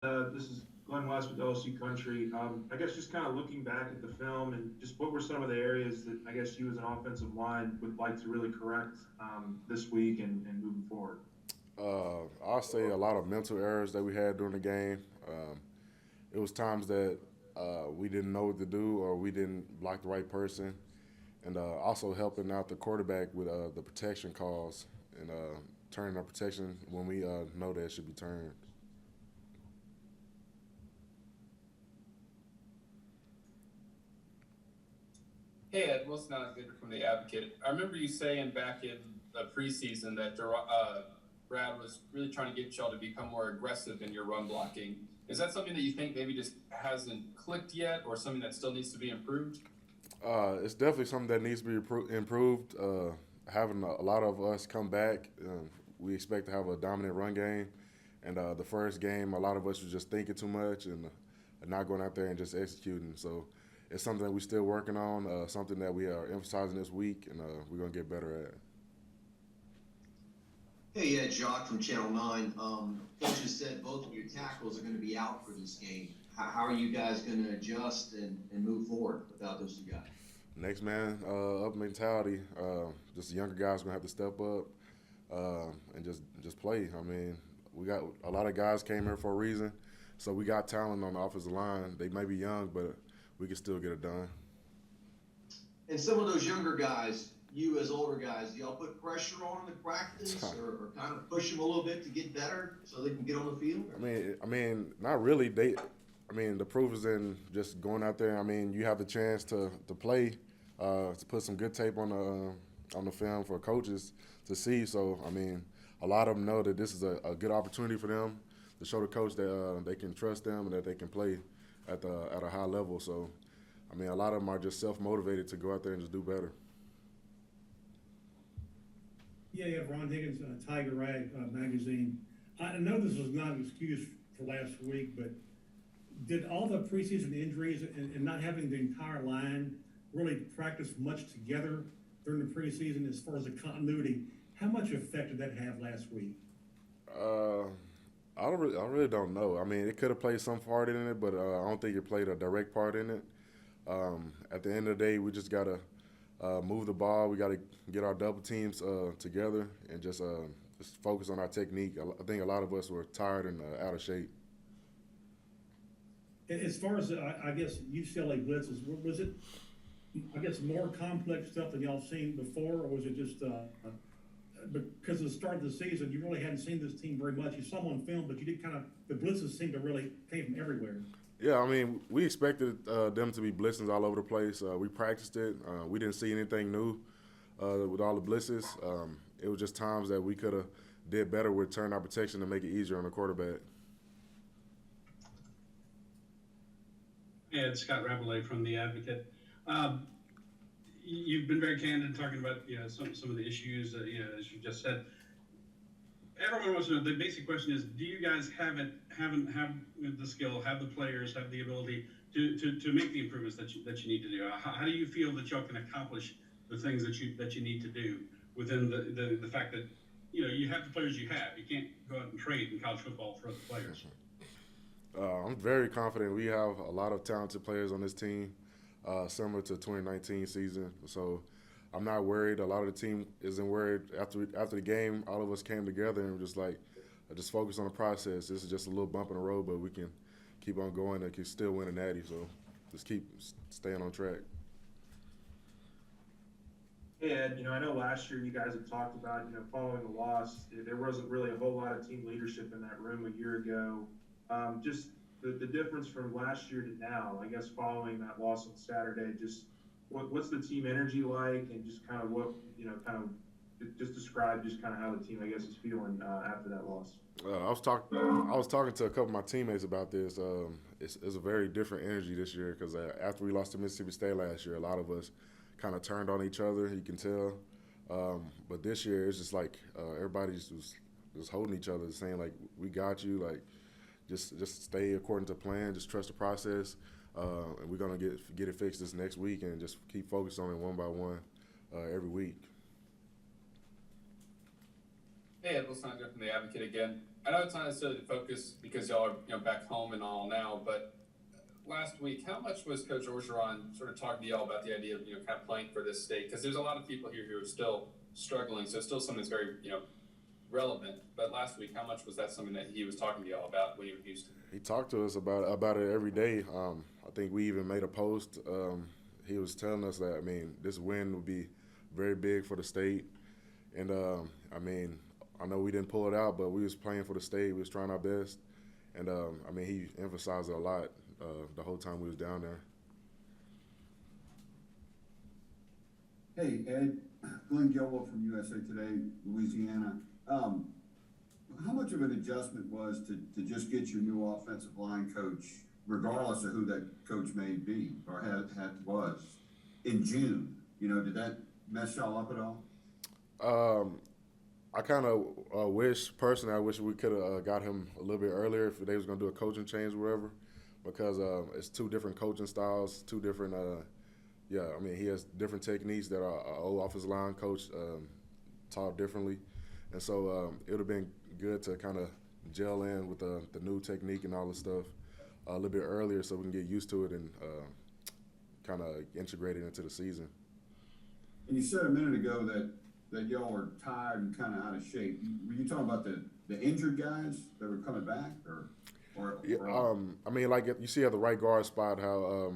This is Glenn West with LSU Country. I guess just kind of looking back at the film and just what were some of the areas that I guess you as an offensive line would like to really correct this week and moving forward? I'll say a lot of mental errors that we had during the game. It was times that we didn't know what to do or we didn't block the right person, and also helping out the quarterback with the protection calls and turning our protection when we know that it should be turned. Hey Ed, Wilson Alexander from the Advocate. I remember you saying back in the preseason that Brad was really trying to get y'all to become more aggressive in your run blocking. Is that something that you think maybe just hasn't clicked yet, or something that still needs to be improved? It's definitely something that needs to be improved. Having a lot of us come back, we expect to have a dominant run game. And the first game, a lot of us was just thinking too much and not going out there and just executing. So it's something that we're still working on, something that we are emphasizing this week, and we're going to get better at. Hey, Jock from Channel 9. Coach has said both of your tackles are going to be out for this game. How are you guys going to adjust and move forward without those two guys? Next man up mentality. Just the younger guys going to have to step up and just play. I mean, we got a lot of guys came here for a reason, so we got talent on the offensive line. They may be young, but we can still get it done. And some of those younger guys, you as older guys, do y'all put pressure on them in practice or kind of push them a little bit to get better so they can get on the field? I mean, not really. The proof is in just going out there. I mean, you have the chance to play, to put some good tape on the film for coaches to see. So, I mean, a lot of them know that this is a good opportunity for them to show the coach that they can trust them and that they can play at a high level. So, I mean, a lot of them are just self-motivated to go out there and just do better. Yeah, you have Ron Higgins, Tiger Rag magazine. I know this was not an excuse for last week, but did all the preseason injuries and not having the entire line really practice much together during the preseason as far as the continuity? How much effect did that have last week? Uh, I really don't know. I mean, it could have played some part in it, but I don't think it played a direct part in it. At the end of the day, we just gotta move the ball. We gotta get our double teams together and just focus on our technique. I think a lot of us were tired and out of shape. As far as I guess UCLA blitzes, was it I guess more complex stuff than y'all seen before, or was it just because of the start of the season, you really hadn't seen this team very much. You saw them on film, but you did kind of the blitzes seemed to really came from everywhere. Yeah, I mean, we expected them to be blitzing all over the place. We practiced it. We didn't see anything new with all the blitzes. It was just times that we could have did better with turn our protection to make it easier on the quarterback. Yeah, it's Scott Rebelli from the Advocate. Um, you've been very candid talking about some of the issues as you just said. Everyone wants to know. The basic question is: do you guys have the skill, have the players, have the ability to make the improvements that you need to do? How do you feel that y'all can accomplish the things that you need to do within the fact that you have the players you have? You can't go out and trade in college football for other players. I'm very confident we have a lot of talented players on this team, similar to 2019 season. So I'm not worried. A lot of the team isn't worried. After the game, all of us came together and were just like, just focus on the process. This is just a little bump in the road, but we can keep on going and can still win a natty. So just keep staying on track. Hey Ed, I know last year you guys have talked about, following the loss, there wasn't really a whole lot of team leadership in that room a year ago. Just the difference from last year to now, I guess, following that loss on Saturday, just what's the team energy like, and just kind of what, just describe just kind of how the team, I guess, is feeling after that loss. I was talking to a couple of my teammates about this. It's a very different energy this year because after we lost to Mississippi State last year, a lot of us kind of turned on each other. You can tell. But this year, it's just like everybody just holding each other, saying like, "We got you." Like, just stay according to plan. Just trust the process, and we're gonna get it fixed this next week, and just keep focused on it one by one every week. Hey, Ed, let's not go from the Advocate again. I know it's not necessarily the focus because y'all are back home and all now, but last week, how much was Coach Orgeron sort of talking to y'all about the idea of kind of playing for this state? Because there's a lot of people here who are still struggling, so it's still something that's very relevant. But last week, how much was that something that he was talking to y'all about when you were in Houston? He talked to us about it every day. I think we even made a post. He was telling us that this win would be very big for the state, and I know we didn't pull it out, but we was playing for the state. We was trying our best, and he emphasized it a lot the whole time we was down there. Hey, Ed, Glenn Gilbert from USA Today, Louisiana. How much of an adjustment was to just get your new offensive line coach, regardless of who that coach may be or was, in June? Did that mess y'all up at all? I kind of wish we could have got him a little bit earlier if they was going to do a coaching change or whatever, because it's two different coaching styles, two different he has different techniques that our old offensive line coach taught differently. And so it would have been good to kind of gel in with the new technique and all this stuff a little bit earlier so we can get used to it and kind of integrate it into the season. And you said a minute ago that y'all were tired and kind of out of shape. Were you talking about the injured guys that were coming back, or yeah, like you see at the right guard spot how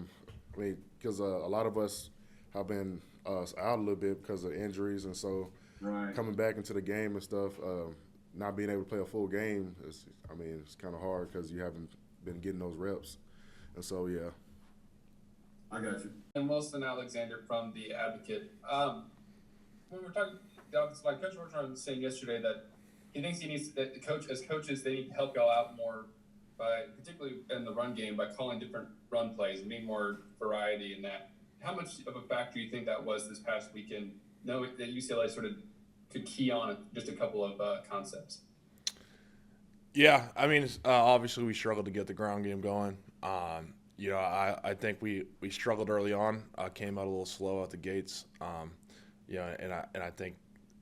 because a lot of us have been out a little bit because of injuries, and so coming back into the game and stuff, not being able to play a full game it's kind of hard because you haven't been getting those reps, and so yeah. I got you. And Wilson Alexander from the Advocate. When we're talking, like Coach Orgeron was saying yesterday that he thinks that as coaches, they need to help y'all out more by, particularly in the run game, by calling different run plays and being more variety in that. How much of a factor do you think that was this past weekend, knowing that UCLA sort of could key on just a couple of concepts? Yeah, obviously we struggled to get the ground game going. I think we struggled early on, came out a little slow out the gates. And I think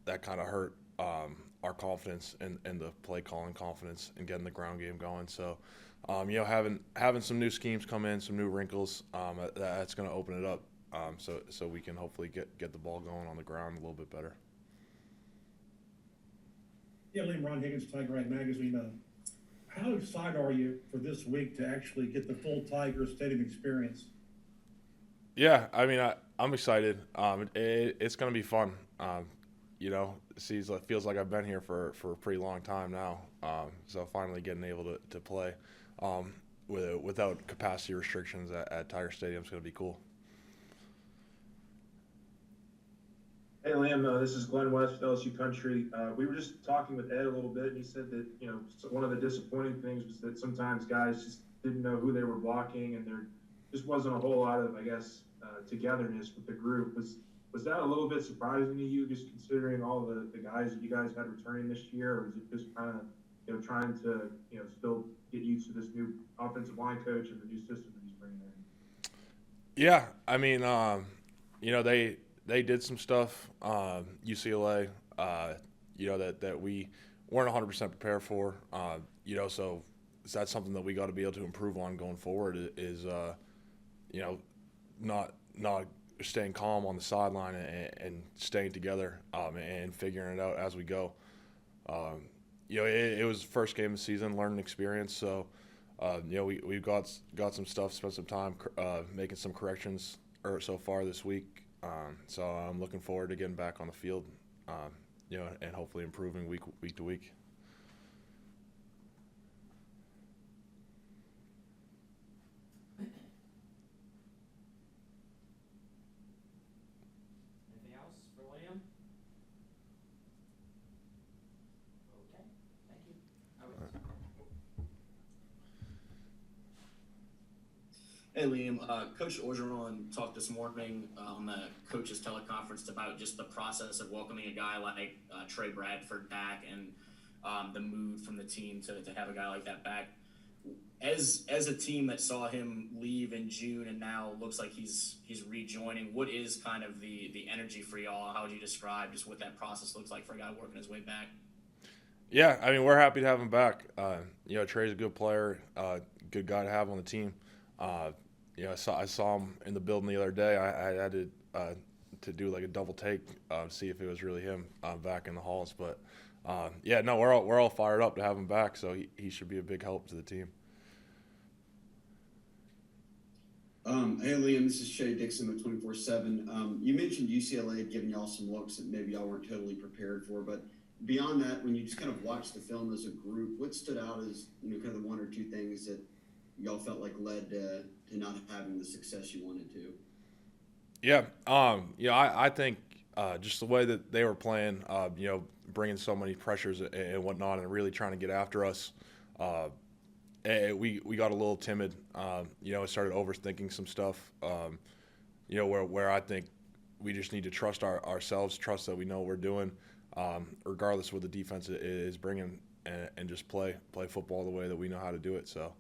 that kind of hurt our confidence and the play calling confidence and getting the ground game going. So, having some new schemes come in, some new wrinkles, that's going to open it up. So we can hopefully get the ball going on the ground a little bit better. Yeah, Liam, Ron Higgins, Tiger Rag Magazine. How excited are you for this week to actually get the full Tiger Stadium experience? Yeah, I'm excited. It's going to be fun. It feels like I've been here for a pretty long time now. So finally getting able to play without capacity restrictions at Tiger Stadium is going to be cool. Hey, Liam, this is Glenn West with LSU Country. We were just talking with Ed a little bit, and he said that, one of the disappointing things was that sometimes guys just didn't know who they were blocking, and there just wasn't a whole lot of, togetherness with the group. Was that a little bit surprising to you, just considering all the guys that you guys had returning this year, or is it just kind of, trying to, still get used to this new offensive line coach and the new system that he's bringing in? Yeah, they did some stuff, UCLA, that we weren't 100% prepared for, so that's something that we got to be able to improve on going forward is, not staying calm on the sideline and staying together and figuring it out as we go. It was the first game of the season, learning experience, so we've got some stuff, spent some time making some corrections so far this week. So I'm looking forward to getting back on the field, and hopefully improving week to week. Anything else for Liam? Okay, thank you. Hey Liam, Coach Orgeron talked this morning on the coaches teleconference about just the process of welcoming a guy like Trey Bradford back and the mood from the team to have a guy like that back. As a team that saw him leave in June and now looks like he's rejoining, what is kind of the energy for y'all? How would you describe just what that process looks like for a guy working his way back? Yeah, I mean, we're happy to have him back. Trey's a good player, good guy to have on the team. I saw him in the building the other day. I had to do like a double take, see if it was really him back in the halls. But we're all fired up to have him back. So he should be a big help to the team. Hey Liam, this is Shay Dixon with 24/7. You mentioned UCLA had given y'all some looks that maybe y'all weren't totally prepared for, but beyond that, when you just kind of watched the film as a group, what stood out as kind of the one or two things that y'all felt like led to not having the success you wanted to? Yeah, I think just the way that they were playing, bringing so many pressures and whatnot, and really trying to get after us. We got a little timid, started overthinking some stuff, where I think we just need to trust ourselves, trust that we know what we're doing, regardless of what the defense is bringing, and just play football the way that we know how to do it. So,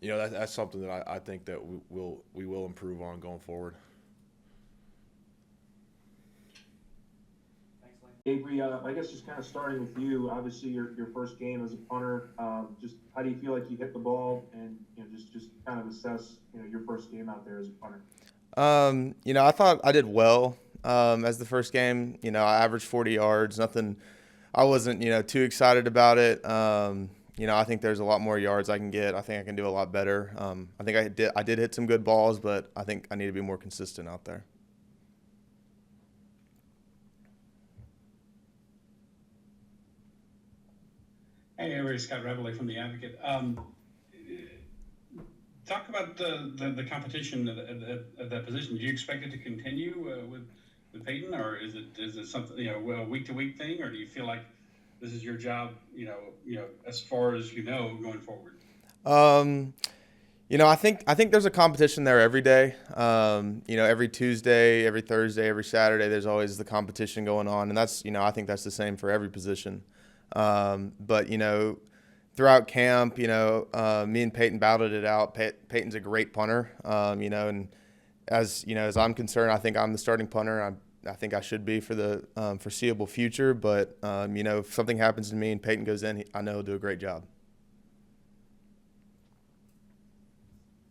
that's something that I think that we will improve on going forward. Avery, I guess just kind of starting with you, obviously your first game as a punter, just how do you feel like you hit the ball, and just kind of assess your first game out there as a punter? I thought I did well as the first game. I averaged 40 yards, nothing. I wasn't too excited about it. I think there's a lot more yards I can get. I think I can do a lot better. I think I did hit some good balls, but I think I need to be more consistent out there. Hey, Avery, Scott Rebelli from the Advocate. Talk about the competition at that position. Do you expect it to continue with Peyton, or is it something a week to week thing, or do you feel like this is your job, as far as going forward? I think there's a competition there every day. Every Tuesday, every Thursday, every Saturday, there's always the competition going on, and that's I think that's the same for every position. But throughout camp, me and Peyton battled it out. Peyton's a great punter, and as I'm concerned, I think I'm the starting punter. I think I should be for the foreseeable future. But if something happens to me and Peyton goes in, I know he'll do a great job.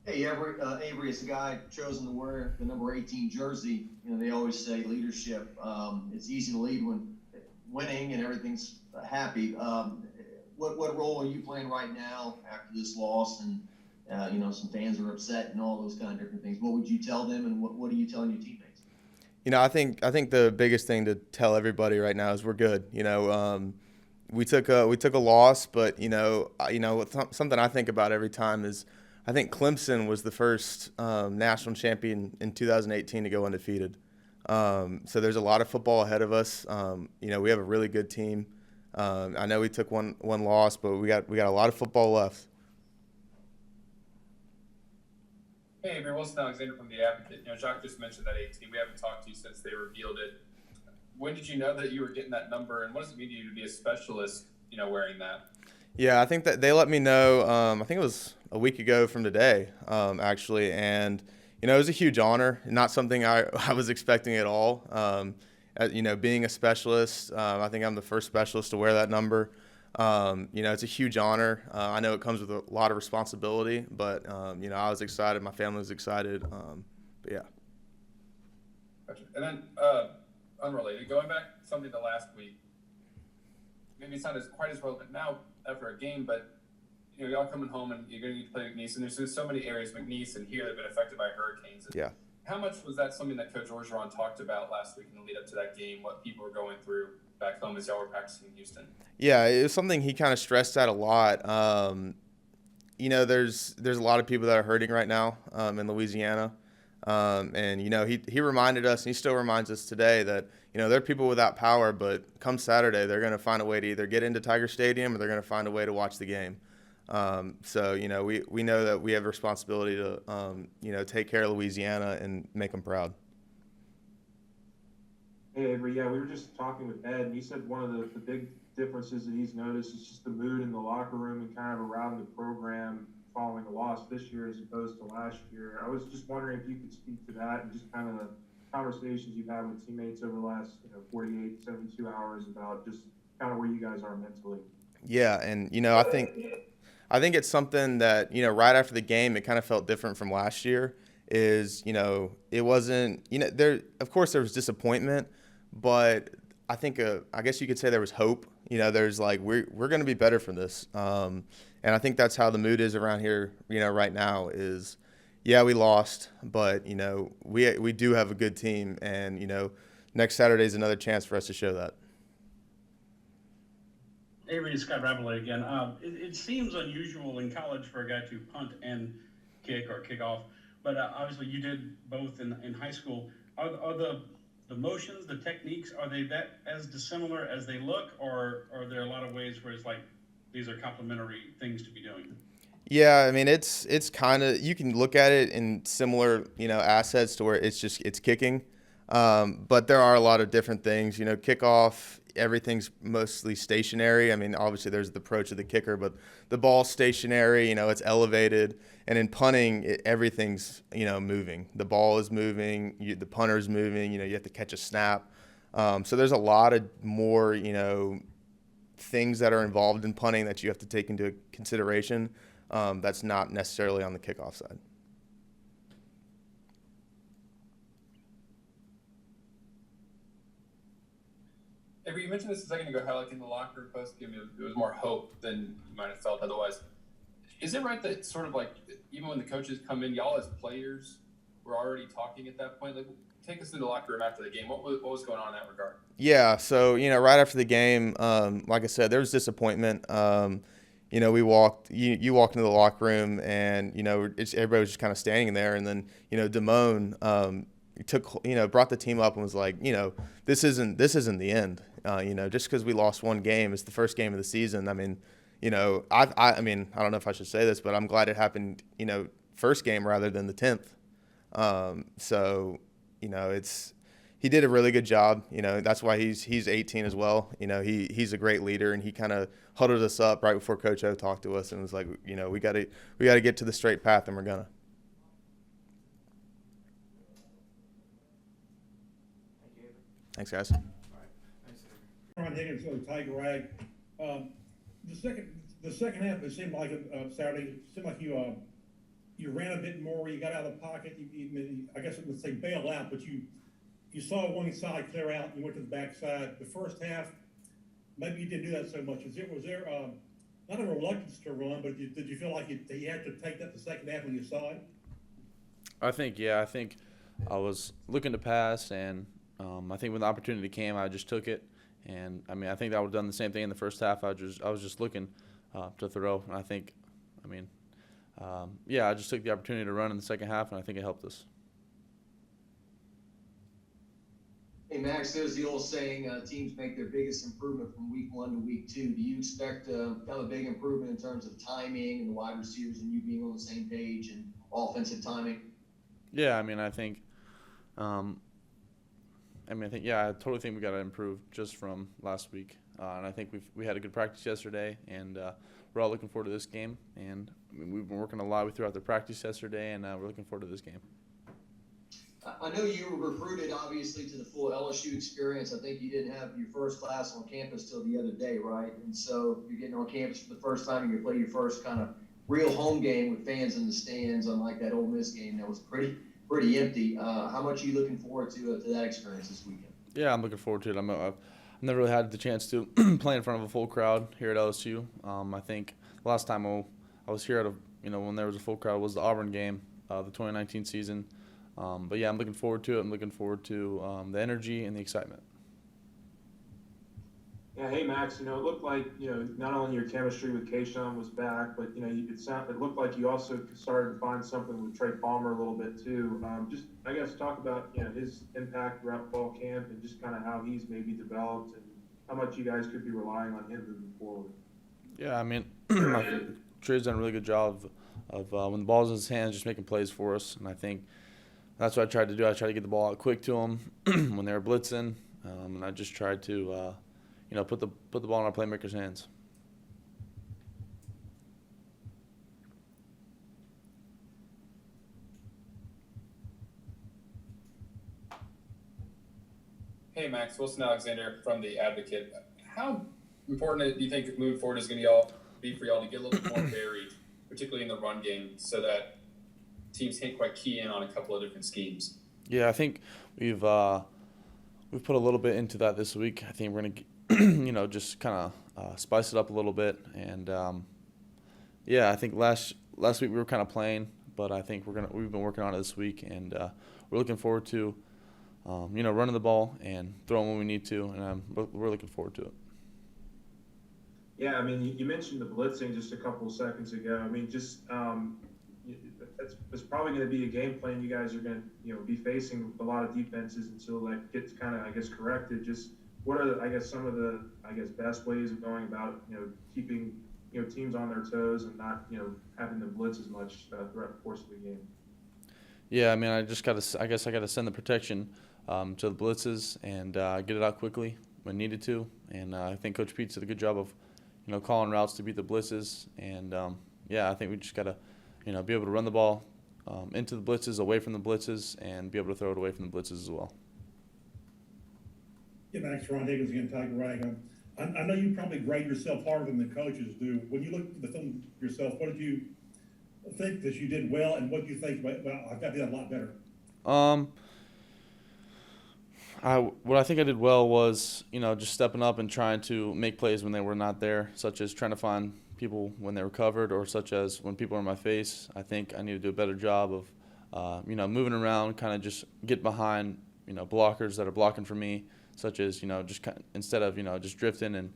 Hey, Avery is the guy chosen to wear the number 18 jersey. They always say leadership. It's easy to lead when winning and everything's happy. What role are you playing right now after this loss? And some fans are upset and all those kind of different things. What would you tell them, and what are you telling your teammates? I think the biggest thing to tell everybody right now is we're good. We took a loss, but something I think about every time is I think Clemson was the first national champion in 2018 to go undefeated. So there's a lot of football ahead of us. We have a really good team. I know we took one loss, but we got a lot of football left. Hey, Avery, Wilson Alexander from the Advocate. Jacques just mentioned that 18. We haven't talked to you since they revealed it. When did you know that you were getting that number, and what does it mean to you to be a specialist, wearing that? Yeah, I think that they let me know. I think it was a week ago from today, actually, and it was a huge honor. Not something I was expecting at all. Being a specialist, I think I'm the first specialist to wear that number. It's a huge honor. I know it comes with a lot of responsibility, but I was excited. My family was excited. But yeah. Gotcha. And then, unrelated, going back something to last week. Maybe it's not quite as relevant now after a game, but y'all coming home and you're going to need to play McNeese, and there's so many areas, McNeese and here, that have been affected by hurricanes. Yeah. How much was that something that Coach Orgeron talked about last week in the lead up to that game, what people were going through back home as y'all were practicing in Houston? Yeah, it was something he kind of stressed out a lot. There's a lot of people that are hurting right now in Louisiana. And he reminded us, and he still reminds us today, that there are people without power, but come Saturday, they're going to find a way to either get into Tiger Stadium or they're going to find a way to watch the game. So we know that we have a responsibility to take care of Louisiana and make them proud. Hey, Avery, yeah, we were just talking with Ed, and he said one of the big differences that he's noticed is just the mood in the locker room and kind of around the program following a loss this year as opposed to last year. I was just wondering if you could speak to that and just kind of the conversations you've had with teammates over the last 48, 72 hours about just kind of where you guys are mentally. Yeah, and I think it's something that, right after the game, it kind of felt different from last year. It wasn't, of course there was disappointment, but I think, I guess you could say there was hope. There's like, we're going to be better from this. And I think that's how the mood is around here, right now is, yeah, we lost, but, we do have a good team. And, next Saturday is another chance for us to show that. Avery, it's Scott Rebelli again. It seems unusual in college for a guy to punt and kick or kick off, but obviously you did both in high school. Are the motions, the techniques, are they that as dissimilar as they look, or are there a lot of ways where it's like these are complementary things to be doing? Yeah, I mean it's kind of, you can look at it in similar assets to where it's kicking, but there are a lot of different things. Kickoff, everything's mostly stationary. I mean, obviously there's the approach of the kicker, but the ball's stationary. It's elevated, and in punting, everything's moving. The ball is moving, the punter's moving. You have to catch a snap. So there's a lot of more things that are involved in punting that you have to take into consideration. That's not necessarily on the kickoff side. Avery, you mentioned this a second ago, how like in the locker room post game, it was more hope than you might have felt otherwise. Is it right that sort of like even when the coaches come in, y'all as players were already talking at that point? Like, take us to the locker room after the game. What was going on in that regard? Yeah, so right after the game, like I said, there was disappointment. We walked. You walked into the locker room, and everybody was just kind of standing there, and then Damone brought the team up and was like, this isn't the end. Just because we lost one game, it's the first game of the season. I mean, I mean, I don't know if I should say this, but I'm glad it happened, first game rather than the 10th. He did a really good job. That's why he's 18 as well. He's a great leader, and he kind of huddled us up right before Coach O talked to us and was like, we got to get to the straight path, and we're gonna. Thanks, guys. Ron Higgins, Tiger Rag. The second half, it seemed like Saturday. It seemed like you ran a bit more. You got out of the pocket. I guess it would say bail out, but you saw one side clear out and you went to the backside. The first half, maybe you didn't do that so much. Was there not a reluctance to run, but did you feel like you had to take that the second half when you saw it? I think I was looking to pass, and I think when the opportunity came, I just took it. And I mean, I think I would have done the same thing in the first half. I was just looking to throw, and I think, I just took the opportunity to run in the second half, and I think it helped us. Hey Max, there's the old saying: teams make their biggest improvement from week 1 to week 2. Do you expect kind of a big improvement in terms of timing and the wide receivers and you being on the same page and offensive timing? Yeah, I mean, I totally think we got to improve just from last week. And I think we had a good practice yesterday, and we're all looking forward to this game. And we've been working a lot throughout the practice yesterday, and we're looking forward to this game. I know you were recruited, obviously, to the full LSU experience. I think you didn't have your first class on campus till the other day, right? And so you're getting on campus for the first time, and you play your first kind of real home game with fans in the stands, unlike that Ole Miss game that was pretty empty. How much are you looking forward to that experience this weekend? Yeah, I'm looking forward to it. I've never really had the chance to play in front of a full crowd here at LSU. I think the last time I was here when there was a full crowd was the Auburn game, the 2019 season. But yeah, I'm looking forward to it. I'm looking forward to the energy and the excitement. Yeah, hey Max, it looked like, not only your chemistry with Kayshawn was back, but, it looked like you also started to find something with Trey Palmer a little bit too. Just, I guess, talk about, his impact throughout fall camp and just kind of how he's maybe developed and how much you guys could be relying on him moving forward. Yeah, I mean, Trey's done a really good job of when the ball's in his hands, just making plays for us. And I think that's what I tried to do. I tried to get the ball out quick to him when they were blitzing, and I just tried to, put the ball in our playmakers' hands. Hey Max, Wilson Alexander from the Advocate. How important do you think moving forward is going to be for y'all to get a little bit more varied, particularly in the run game, so that teams can't quite key in on a couple of different schemes? Yeah, I think we've put a little bit into that this week. I think we're gonna, just kind of spice it up a little bit. And I think last week we were kind of playing, but I think we've been working on it this week, and we're looking forward to, running the ball and throwing when we need to, and we're looking forward to it. Yeah, I mean, you mentioned the blitzing just a couple of seconds ago. I mean, just it's probably going to be a game plan you guys are going to, be facing a lot of defenses until that gets kind of, I guess, corrected. Just what are, I guess, some of the, best ways of going about, keeping, teams on their toes and not, having them blitz as much throughout the course of the game? Yeah, I mean, I guess I got to send the protection to the blitzes and get it out quickly when needed to. And I think Coach Pete did a good job of, calling routes to beat the blitzes. And, I think we just got to, be able to run the ball into the blitzes, away from the blitzes, and be able to throw it away from the blitzes as well. Yeah, Max, Ron Higgins again, Tiger Rag. I know you probably grade yourself harder than the coaches do. When you look at the film yourself, what did you think that you did well, and what do you think about, I've got to do that a lot better? What I think I did well was, just stepping up and trying to make plays when they were not there, such as trying to find people when they were covered, or such as when people are in my face. I think I need to do a better job of, moving around, kind of just get behind, blockers that are blocking for me, such as, just instead of, just drifting and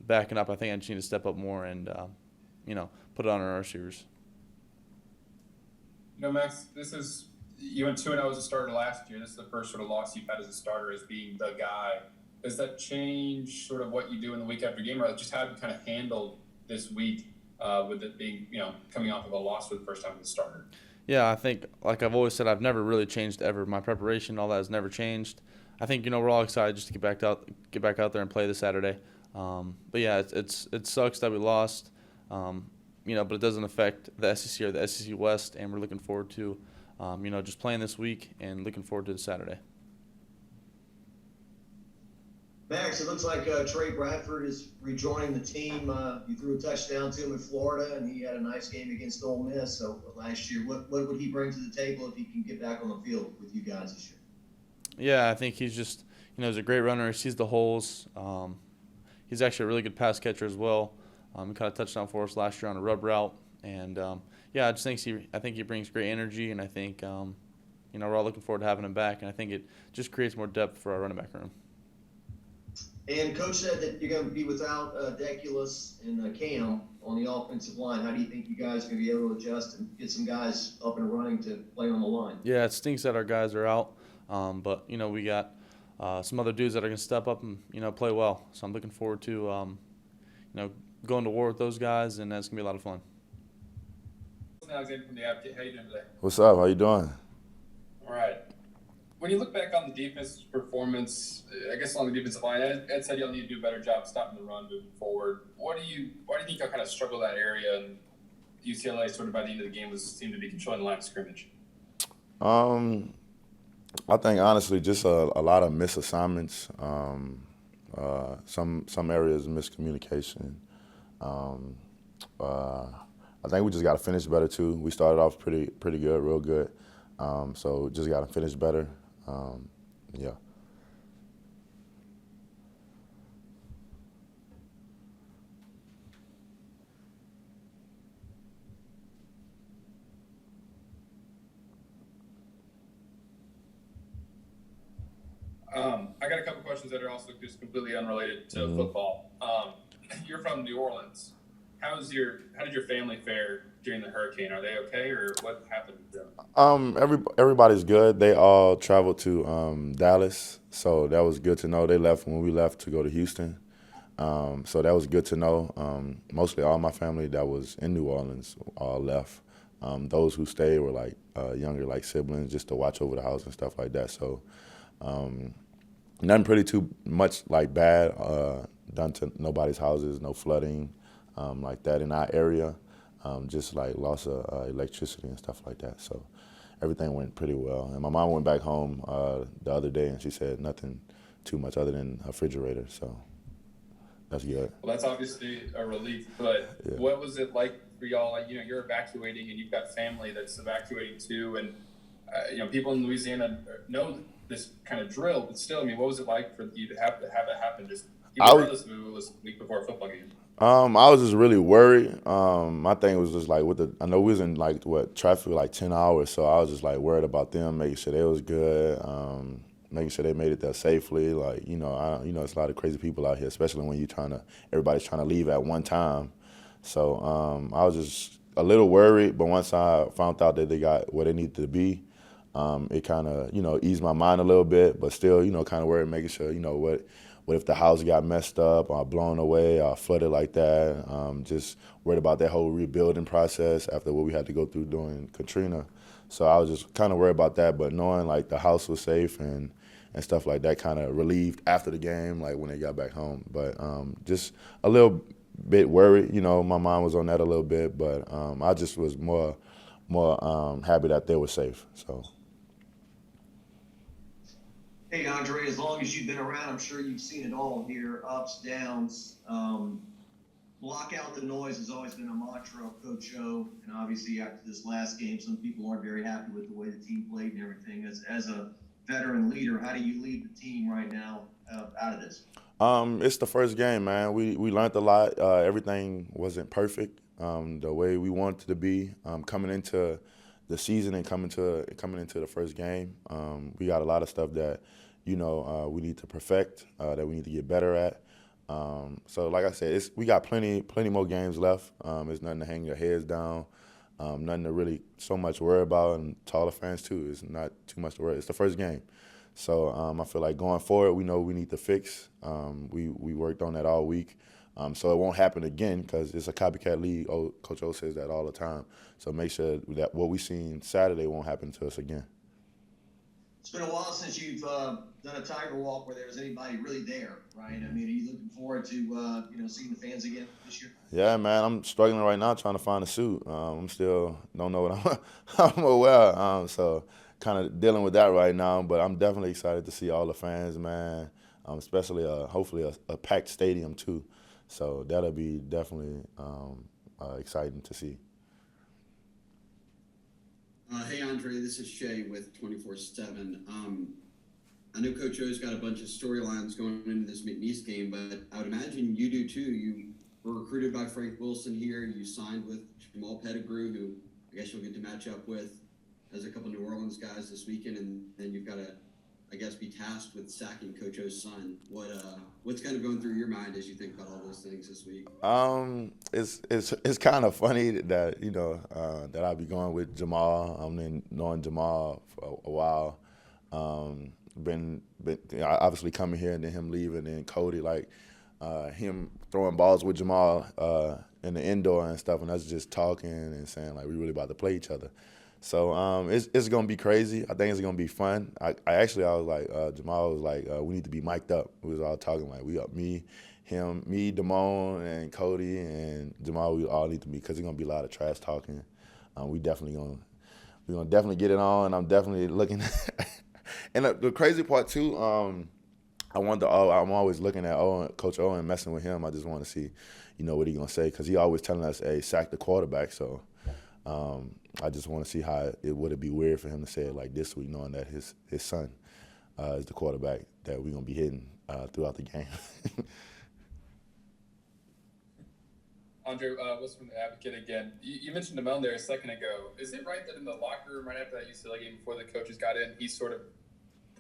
backing up. I think I just need to step up more and, put it on our receivers. Max, you went 2-0 as a starter last year. This is the first sort of loss you've had as a starter as being the guy. Does that change sort of what you do in the week after game, or just how you kind of handled this week with it being, coming off of a loss for the first time as a starter? Yeah, I think, like I've always said, I've never really changed ever. My preparation, all that has never changed. I think, we're all excited just to get back out there and play this Saturday. But yeah, it sucks that we lost, but it doesn't affect the SEC or the SEC West, and we're looking forward to, just playing this week and looking forward to the Saturday. Max, it looks like Trey Bradford is rejoining the team. You threw a touchdown to him in Florida, and he had a nice game against Ole Miss. So last year, what would he bring to the table if he can get back on the field with you guys this year? Yeah, I think he's just, he's a great runner. He sees the holes. He's actually a really good pass catcher as well. He caught a touchdown for us last year on a rub route. And, I just think he brings great energy, and I think, we're all looking forward to having him back. And I think it just creates more depth for our running back room. And Coach said that you're going to be without Deculus and Cam on the offensive line. How do you think you guys are going to be able to adjust and get some guys up and running to play on the line? Yeah, it stinks that our guys are out, but we got some other dudes that are going to step up and play well. So I'm looking forward to going to war with those guys, and that's going to be a lot of fun. Alexander from the Advocate. How you doing today? What's up? How you doing? All right. When you look back on the defense's performance, I guess along the defensive line, Ed said you'll need to do a better job stopping the run moving forward. Why do you think y'all kind of struggle that area, and UCLA sort of by the end of the game seemed to be controlling the line of scrimmage? I think honestly just a lot of misassignments, some areas miscommunication. I think we just got to finish better too. We started off pretty good, real good. So just got to finish better. Yeah. I got a couple questions that are also just completely unrelated to football. You're from New Orleans. How did your family fare during the hurricane? Are they okay, or what happened to them? Everybody's good. They all traveled to Dallas, so that was good to know. They left when we left to go to Houston, so that was good to know. Mostly all my family that was in New Orleans all left. Those who stayed were like younger, like siblings, just to watch over the house and stuff like that. So nothing pretty too much like bad done to nobody's houses, no flooding like that in our area. Just like loss of electricity and stuff like that. So everything went pretty well. And my mom went back home the other day, and she said nothing too much other than a refrigerator. So That's good. Well, that's obviously a relief, but Yeah. what was it like for y'all? Like, you're evacuating and you've got family that's evacuating too. And, people in Louisiana know this kind of drill, but still, I mean, what was it like for you to have it happen just regardless of it was a week before a football game? I was just really worried. My thing was just like I know we was in traffic for like 10 hours, so I was just like worried about them, making sure they was good, making sure they made it there safely. Like, it's a lot of crazy people out here, especially when everybody's trying to leave at one time. So I was just a little worried, but once I found out that they got where they needed to be, it kind of, eased my mind a little bit, but still, kind of worried, making sure, what if the house got messed up or blown away or flooded like that? Just worried about that whole rebuilding process after what we had to go through during Katrina. So I was just kind of worried about that, but knowing like the house was safe and stuff like that kind of relieved after the game, like when they got back home. But just a little bit worried, my mind was on that a little bit, but I just was more happy that they were safe. So. Hey, Andre, as long as you've been around, I'm sure you've seen it all here, ups, downs. Block out the noise has always been a mantra of Coach O, and obviously after this last game, some people aren't very happy with the way the team played and everything. As a veteran leader, how do you lead the team right now out of this? It's the first game, man. We learned a lot. Everything wasn't perfect the way we wanted it to be coming into the season and coming into the first game. We got a lot of stuff that we need to perfect, that we need to get better at. So like I said, we got plenty more games left. It's nothing to hang your heads down, nothing to really so much worry about, and to all the fans too. It's not too much to worry. It's the first game. So I feel like going forward, we know we need to fix. We worked on that all week. So it won't happen again because it's a copycat league. Coach O says that all the time. So make sure that what we seen Saturday won't happen to us again. It's been a while since you've done a Tiger Walk where there was anybody really there, right? I mean, are you looking forward to seeing the fans again this year? Yeah, man. I'm struggling right now trying to find a suit. I'm still don't know what I'm aware. So kind of dealing with that right now. But I'm definitely excited to see all the fans, man. Especially hopefully a packed stadium too. So that'll be definitely exciting to see. Hey, Andre, this is Shay with 24/7. I know Coach O's got a bunch of storylines going into this McNeese game, but I would imagine you do too. You were recruited by Frank Wilson here. You signed with Jamal Pettigrew, who I guess you'll get to match up with as a couple New Orleans guys this weekend, and then you've got to, I guess, be tasked with sacking Coach O's son. What's kind of going through your mind as you think about all those things this week? It's kind of funny that that I'll be going with Jamal. I've been knowing Jamal for a while. Been obviously coming here and then him leaving, and Cody, like him throwing balls with Jamal in the indoor and stuff, and us just talking and saying like we really about to play each other. So it's gonna be crazy. I think it's gonna be fun. I was like Jamal was like we need to be mic'd up. We was all talking like we up me, Damone, and Cody and Jamal. We all need to be because it's gonna be a lot of trash talking. We're gonna definitely get it on. I'm definitely looking. And the crazy part too, I'm always looking at Coach O and messing with him. I just want to see, what he's gonna say because he always telling us, "Hey, sack the quarterback." So I just want to see how would it be weird for him to say it like this week, knowing that his son is the quarterback that we're gonna be hitting throughout the game. Andre, what's from the Advocate again? You mentioned Damone there a second ago. Is it right that in the locker room right after that UCLA game, before the coaches got in, he sort of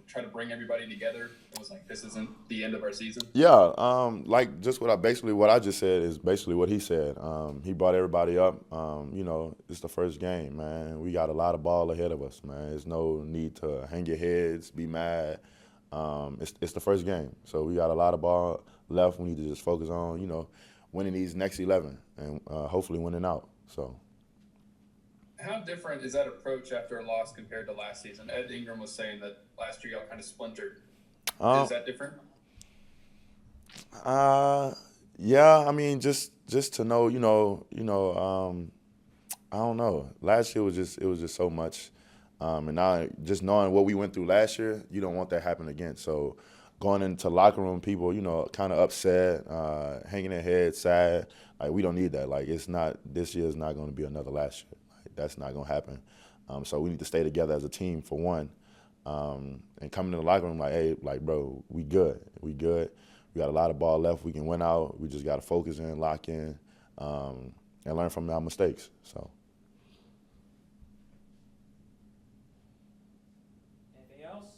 tried to bring everybody together? It was like, this isn't the end of our season? Yeah, like just what I just said is basically what he said. He brought everybody up. It's the first game, man. We got a lot of ball ahead of us, man. There's no need to hang your heads, be mad. It's the first game, so we got a lot of ball left. We need to just focus on, winning these next 11 and hopefully winning out. So. How different is that approach after a loss compared to last season? Ed Ingram was saying that last year y'all kind of splintered. Is that different? Yeah. I mean, just to know, I don't know. Last year was just so much, and now just knowing what we went through last year, you don't want that to happen again. So going into the locker room, people, you know, kind of upset, hanging their head, sad. Like, we don't need that. Like, this year is not going to be another last year. Like, that's not going to happen. So we need to stay together as a team, for one, and coming in the locker room like, hey, like, bro, we good. We good. We got a lot of ball left. We can win out. We just got to focus in, lock in, and learn from our mistakes. So. Anything else?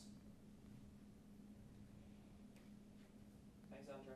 Thanks, Andre.